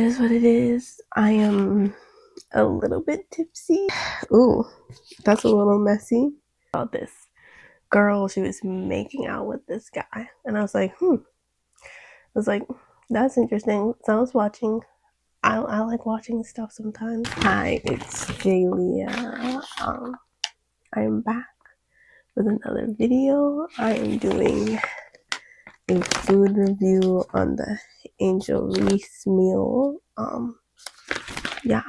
It is what it is. I am a little bit tipsy. Ooh, that's a little messy. About this girl, she was making out with this guy, and I was like, that's interesting. So I was watching. I like watching stuff sometimes. Hi, it's Jaylia. I am back with another video. I am doing a food review on the Angel Reese meal. Yeah,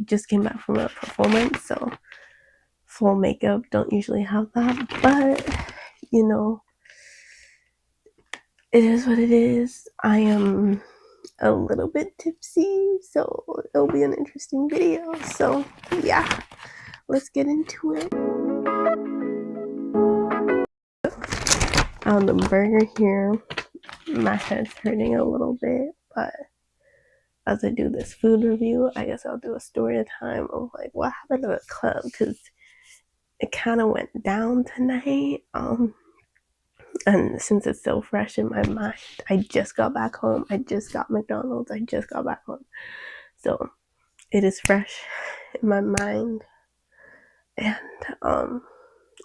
just came back from a performance, so full makeup, don't usually have that, but you know, it is what it is. I am a little bit tipsy, so it'll be an interesting video. So yeah, let's get into it. On the burger here, my head's hurting a little bit, but as I do this food review, I guess I'll do a story time of like what happened to the club, because it kind of went down tonight. And since it's so fresh in my mind, I just got back home. I just got McDonald's. I just got back home. So it is fresh in my mind. And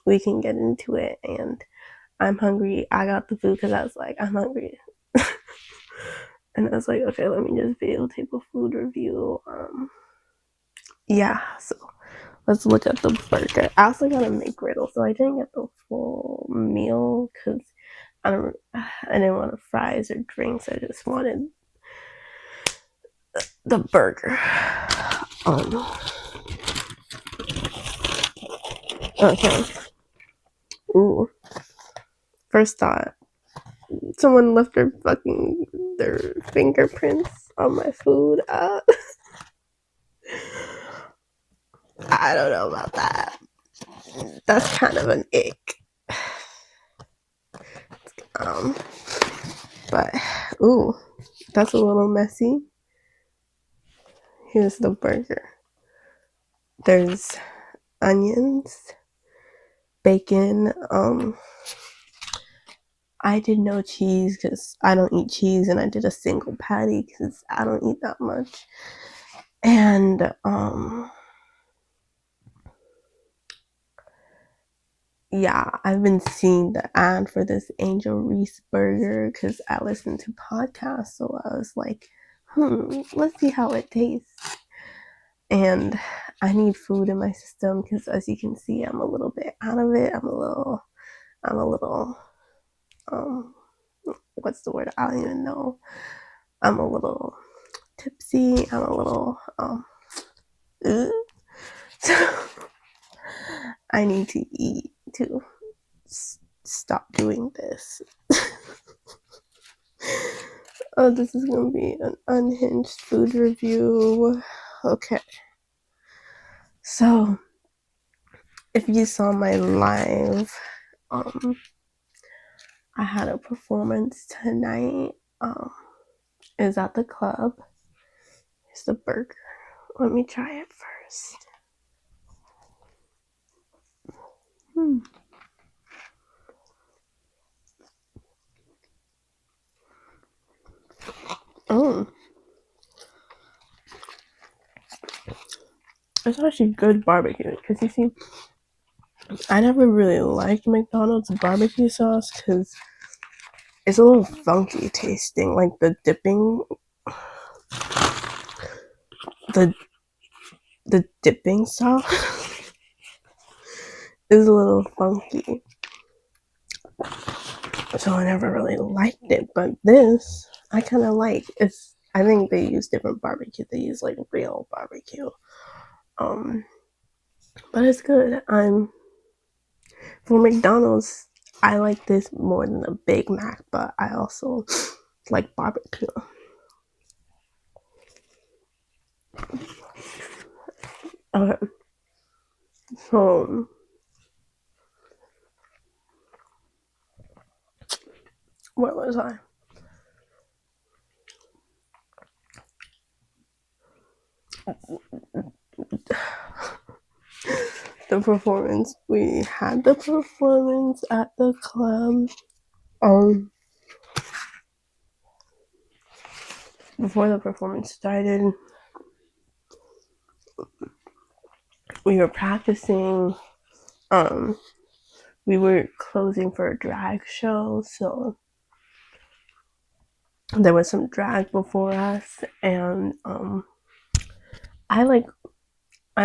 we can get into it. And I'm hungry. I got the food because I was like, I'm hungry. And I was like, okay, let me just videotape a food review. Yeah, so let's look at the burger. I also got a McGriddle, so I didn't get the full meal because I didn't want fries or drinks. I just wanted the burger. Okay. Ooh. First thought, someone left their fingerprints on my food. I don't know about that. That's kind of an ick. But ooh, that's a little messy. Here's the burger. There's onions, bacon. I did no cheese because I don't eat cheese, and I did a single patty because I don't eat that much. And yeah, I've been seeing the ad for this Angel Reese burger because I listen to podcasts, so I was like, let's see how it tastes. And I need food in my system because, as you can see, I'm a little bit out of it. I'm a little what's the word? I don't even know. I'm a little tipsy. I'm a little so I need to eat to stop doing this. Oh, this is gonna be an unhinged food review. Okay. So, if you saw my live, I had a performance tonight. It was at the club. Here's the burger. Let me try it first. Oh, it's actually good barbecue because you see, I never really liked McDonald's barbecue sauce because it's a little funky tasting. Like the dipping sauce is a little funky. So I never really liked it, but this I kind of like. I think they use different barbecue. They use like real barbecue. But it's good. For McDonald's, I like this more than a Big Mac, but I also like barbecue. Okay. So where was I? The performance. We had the performance at the club. before the performance started, we were practicing. We were closing for a drag show, so there was some drag before us, and I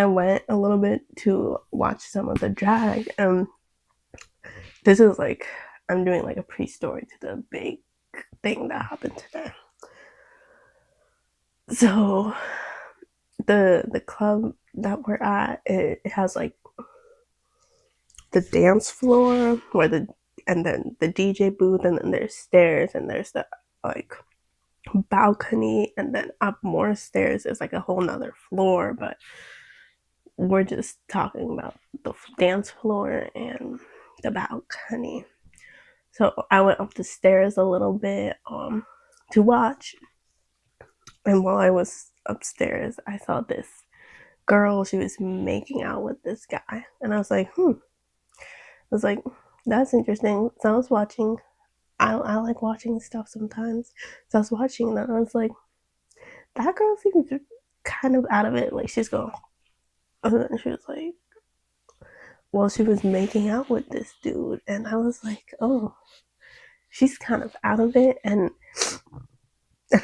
went a little bit to watch some of the drag, and this is like I'm doing like a pre-story to the big thing that happened today. So the club that we're at, it has like the dance floor where and then the DJ booth, and then there's stairs, and there's the like balcony, and then up more stairs is like a whole nother floor, but we're just talking about the dance floor and the balcony. So I went up the stairs a little bit to watch, and while I was upstairs, I saw this girl. She was making out with this guy, and I was like, I was like, that's interesting. So I was watching. I like watching stuff sometimes. So I was watching that, and I was like, that girl seems kind of out of it. Like she's going, and then she was like, well, she was making out with this dude, and I was like, oh, she's kind of out of it, and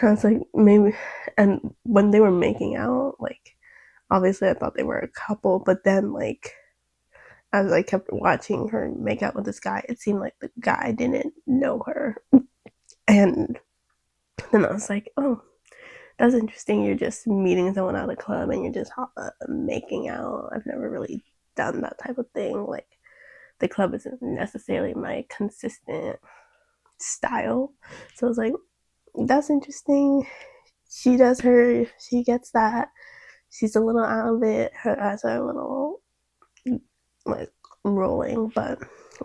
I was like, maybe. And when they were making out, like obviously I thought they were a couple, but then like as I kept watching her make out with this guy, it seemed like the guy didn't know her, and then I was like, oh, that's interesting. You're just meeting someone at a club and you're just making out. I've never really done that type of thing. Like the club isn't necessarily my consistent style. So I was like, that's interesting. She does her, she gets that. She's a little out of it. Her eyes are a little like rolling, but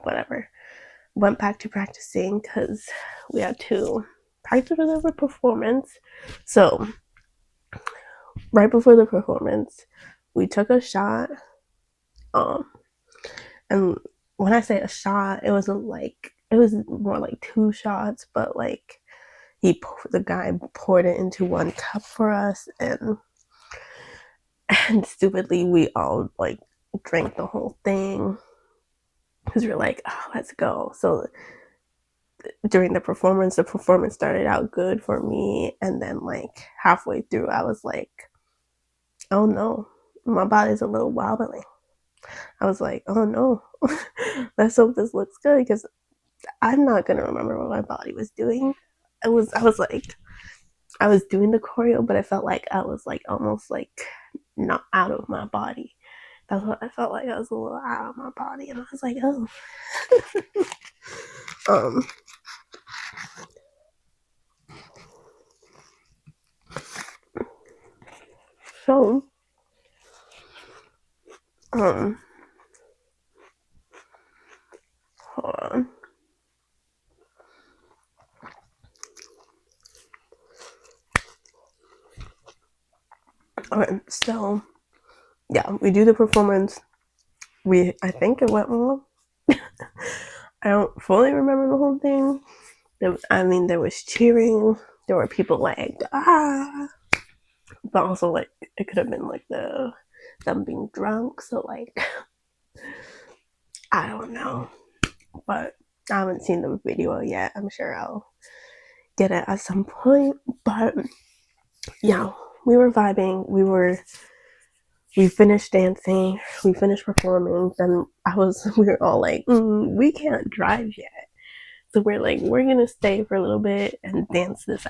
whatever. Went back to practicing because we had to practice for the performance. So right before the performance, we took a shot. Um, and when I say a shot, it wasn't like it was more like two shots, but like the guy poured it into one cup for us, and stupidly we all like drank the whole thing because we were like, oh, let's go. So during the performance started out good for me, and then like halfway through, I was like, oh no, my body's a little wobbly. I was like, oh no, let's hope this looks good because I'm not gonna remember what my body was doing. I was like, I was doing the choreo, but I felt like I was like almost like not out of my body. That's what I felt like. I was a little out of my body, and I was like, oh. um, so, hold on. Okay, so yeah, we do the performance. I think it went well. I don't fully remember the whole thing. There was cheering. There were people like ah, but also like it could have been like them being drunk. So like I don't know, but I haven't seen the video yet. I'm sure I'll get it at some point. But yeah, we were vibing. We finished dancing. We finished performing. Then we were all like, we can't drive yet. So we're like, we're gonna stay for a little bit and dance this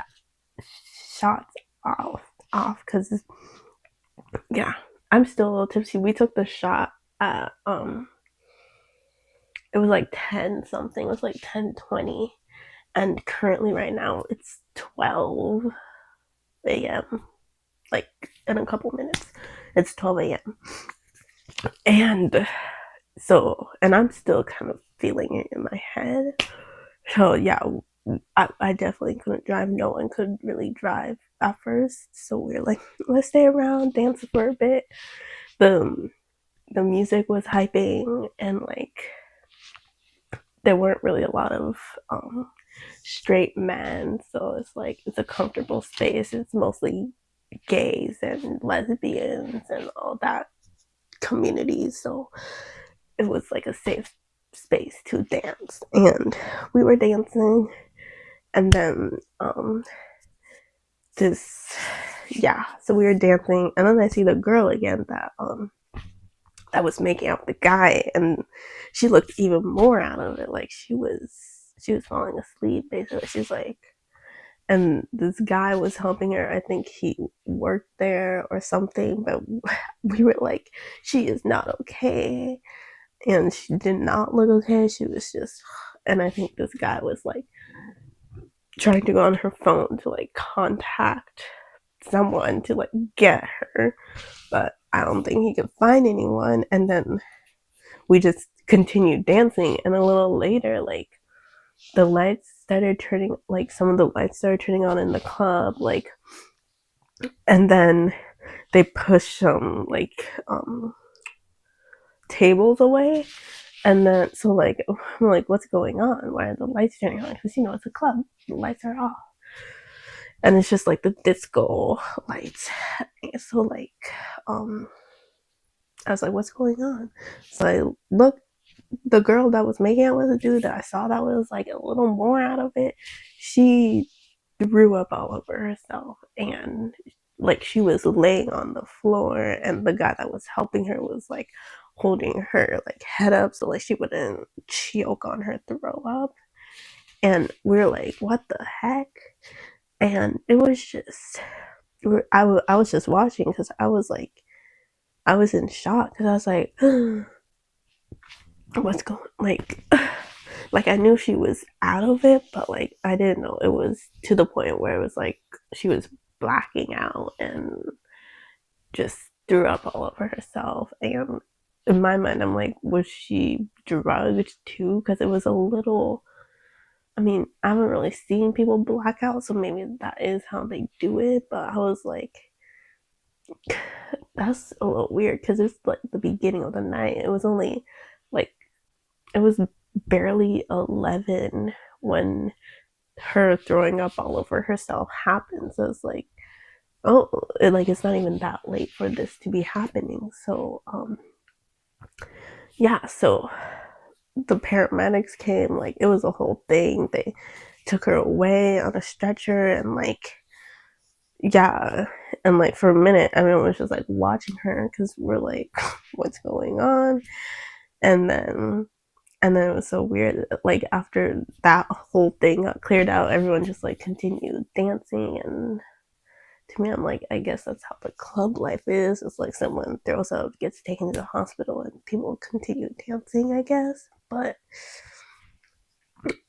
shots off because yeah, I'm still a little tipsy. We took the shot at it was like 10 something. It was like 10:20, and currently right now it's 12 a.m. Like in a couple minutes, it's 12 a.m. And so, and I'm still kind of feeling it in my head. So yeah, I definitely couldn't drive. No one could really drive at first. So we were like, let's stay around, dance for a bit. The the music was hyping, and like there weren't really a lot of straight men, so it's like it's a comfortable space. It's mostly gays and lesbians and all that community, so it was like a safe space to dance. And we were dancing, and then this yeah, so we were dancing, and then I see the girl again that was making out with the guy, and she looked even more out of it. Like she was falling asleep basically. She's like, and this guy was helping her. I think he worked there or something, but we were like, she is not okay, and she did not look okay. She was just, and I think this guy was like trying to go on her phone to like contact someone to like get her, but I don't think he could find anyone. And then we just continued dancing, and a little later, like the lights started turning, like some of the lights started turning on in the club, like, and then they pushed some like tables away, and then so like I'm like, what's going on? Why are the lights turning on? Because it's a club, the lights are off, and it's just like the disco lights. So like I was like, what's going on? So I looked, the girl that was making out with the dude that I saw that was like a little more out of it, she threw up all over herself, and like she was laying on the floor, and the guy that was helping her was like holding her like head up so like she wouldn't choke on her throw up. And we are like, what the heck? And it was just I was just watching because I was in shock because I was like, what's going, like I knew she was out of it, but like I didn't know it was to the point where it was like she was blacking out and just threw up all over herself. And in my mind, I'm like, was she drugged too? Because it was a little, I mean, I haven't really seen people black out, so maybe that is how they do it. But I was like, that's a little weird because it's like the beginning of the night. It was only like, it was barely 11 when her throwing up all over herself happened. So it's like, oh, it's not even that late for this to be happening. So yeah, so the paramedics came, like it was a whole thing. They took her away on a stretcher, and like, yeah, and like for a minute everyone was just like watching her because we're like, what's going on? And then it was so weird, like after that whole thing got cleared out, everyone just like continued dancing. And to me, I'm like, I guess that's how the club life is. It's like someone throws up, gets taken to the hospital, and people continue dancing, I guess. But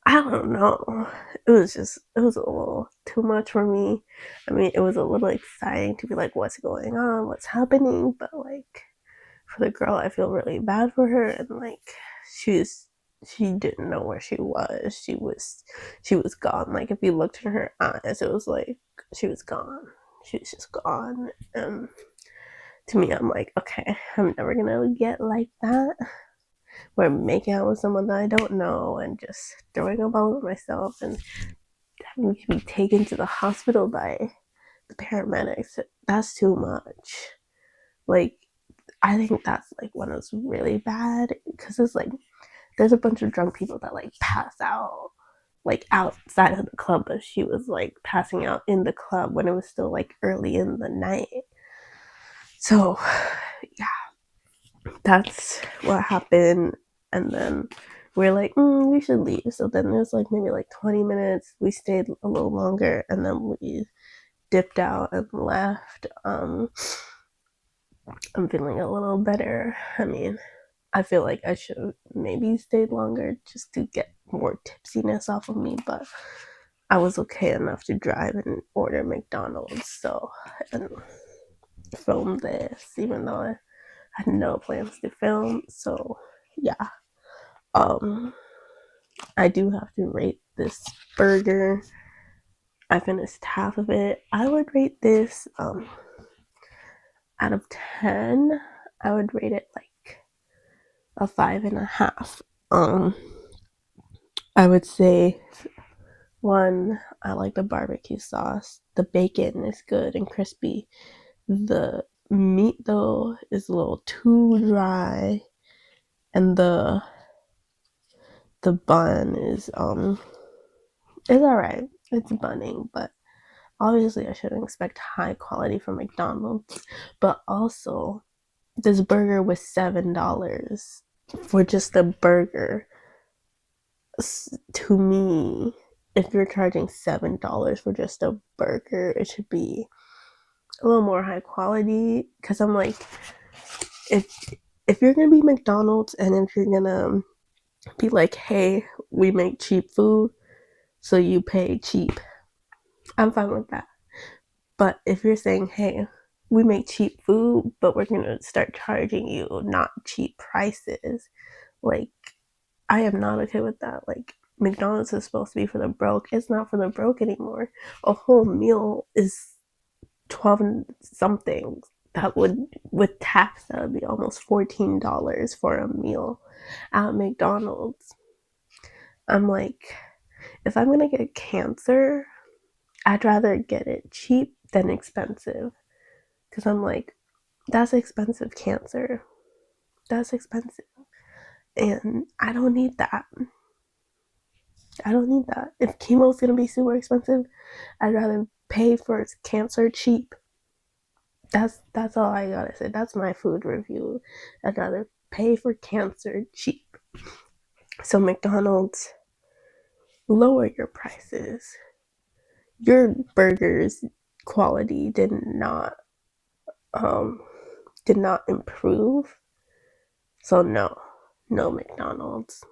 I don't know. It was a little too much for me. I mean, it was a little exciting to be like, what's going on? What's happening? But like, for the girl, I feel really bad for her. And like, she didn't know where she was. She was gone. Like, if you looked in her eyes, it was like she was gone. She was just gone. And to me, I'm like, okay, I'm never gonna get like that, where I'm making out with someone that I don't know and just throwing up all over myself and having to be taken to the hospital by the paramedics. That's too much. Like, I think that's like when it's really bad, because it's like there's a bunch of drunk people that like pass out like outside of the club, but she was like passing out in the club when it was still like early in the night. So yeah, that's what happened. And then we're like, we should leave. So then there's like maybe like 20 minutes. We stayed a little longer, and then we dipped out and left. I'm feeling a little better. I mean, I feel like I should have maybe stayed longer just to get more tipsiness off of me, but I was okay enough to drive and order McDonald's, so, and film this, even though I had no plans to film. So yeah, I do have to rate this burger. I finished half of it. I would rate this out of 10. I would rate it like a 5.5. I would say One, I like the barbecue sauce. The bacon is good and crispy. The meat though is a little too dry, and the bun is alright. It's bunning, but obviously I shouldn't expect high quality from McDonald's. But also, this burger was $7 for just a burger. To me, if you're charging $7 for just a burger, it should be a little more high quality. Because I'm like, if you're gonna be McDonald's and if you're gonna be like, hey, we make cheap food, so you pay cheap, I'm fine with that. But if you're saying, hey, we make cheap food, but we're gonna start charging you not cheap prices, like, I am not okay with that. Like, McDonald's is supposed to be for the broke. It's not for the broke anymore. A whole meal is 12 something. That would, with tax, that would be almost $14 for a meal at McDonald's. I'm like, if I'm gonna get cancer, I'd rather get it cheap than expensive. Because I'm like, that's expensive cancer. That's expensive. And I don't need that. I don't need that. If chemo's gonna be super expensive, I'd rather pay for cancer cheap. That's all I gotta say. That's my food review. I'd rather pay for cancer cheap. So McDonald's, lower your prices. Your burgers quality um did not improve. So no McDonald's.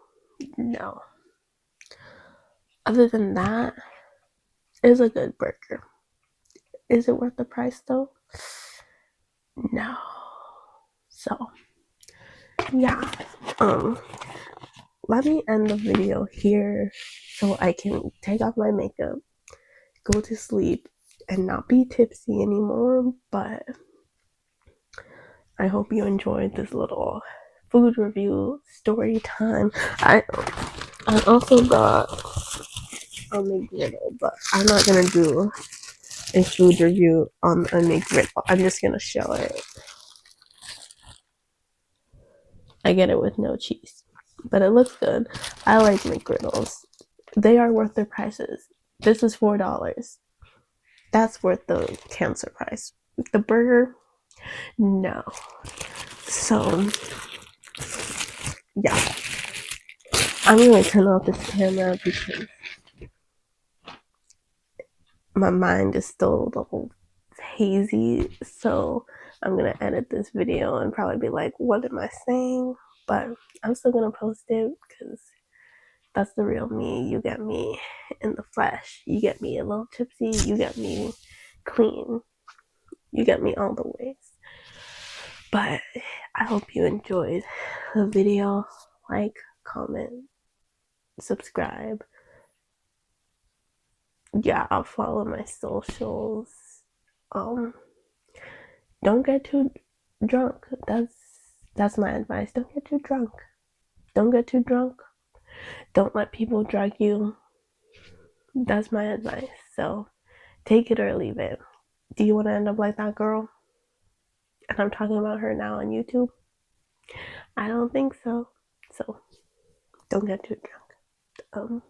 No. Other than that, it's a good burger. Is it worth the price though? No. So yeah. Let me end the video here so I can take off my makeup, go to sleep, and not be tipsy anymore. But I hope you enjoyed this little food review story time. I also got a McGriddle, but I'm not gonna do a food review on a McGriddle. I'm just gonna show it. I get it with no cheese, but it looks good. I like McGriddles. They are worth their prices. This is $4. That's worth the cancer price. The burger, no. So yeah, I'm gonna turn off this camera because my mind is still a little hazy. So I'm gonna edit this video and probably be like, what am I saying? But I'm still gonna post it because that's the real me. You get me in the flesh. You get me a little tipsy. You get me clean. You get me all the ways. But I hope you enjoyed the video. Like, comment, subscribe. Yeah, I'll follow my socials. Don't get too drunk. That's my advice. Don't get too drunk. Don't get too drunk. Don't let people drug you. That's my advice. So take it or leave it. Do you want to end up like that girl? And I'm talking about her now on YouTube. I don't think so. So don't get too drunk.